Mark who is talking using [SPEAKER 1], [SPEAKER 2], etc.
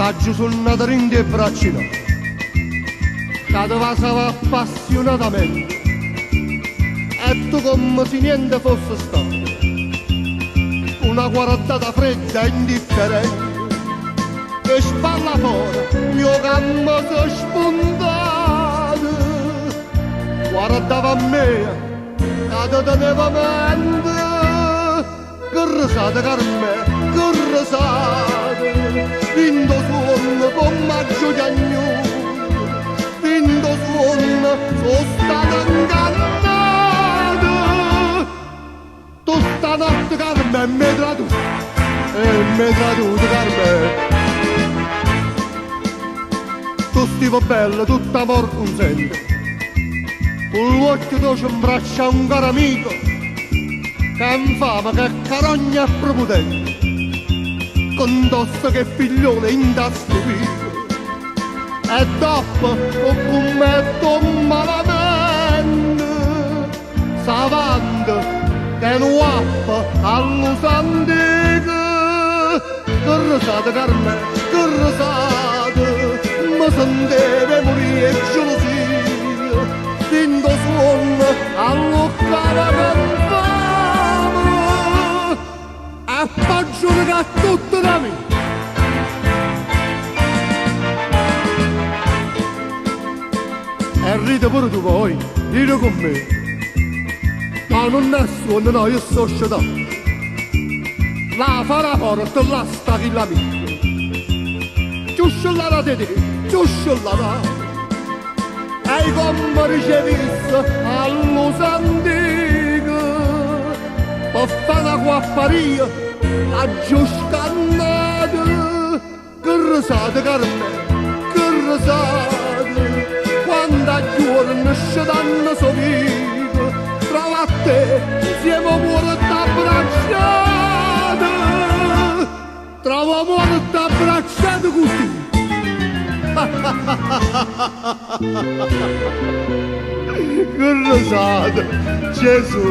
[SPEAKER 1] Oggi sono nato in te braccia, che ti passava appassionatamente, e tu come se niente fosse stato, una guardata fredda e indifferente, che spalla fuori, mio campo si spuntato, guardava a me, che ti teneva mente, che risate Carme, che risate, spinto suono pommaggio di agno, spinto suono, sono stato ingannato, tu stanotte Carme mi hai traduto, Carme. Tu stivo bello, tutta amor consente, con l'occhio tu ci imbraccia un caro amico, che infama, che carogna è prepotente, con dosso che figlione in tasto vivo, e dopo un fumetto malamente, s'avanti, che nuappa all'usandico, che risate Carme, che risate, mi senteve morire gelosia, spinto suono all'occava per fame, e poi giudica tutto da me. E ride pure tu poi, ride con me, ma non è suono, no, io sto scedato, la farà porta, la sta chi la mia. Ciusciollara di te, ciusciollara, e come ricevisse all'usandico, per fare una guapparia, a giuscannata, che risate Carme, che risate, quando a giorno scedanno so vivo, trova a te, siamo morti abbracciati, trovo morti abbracciati così. Che risate, Gesù.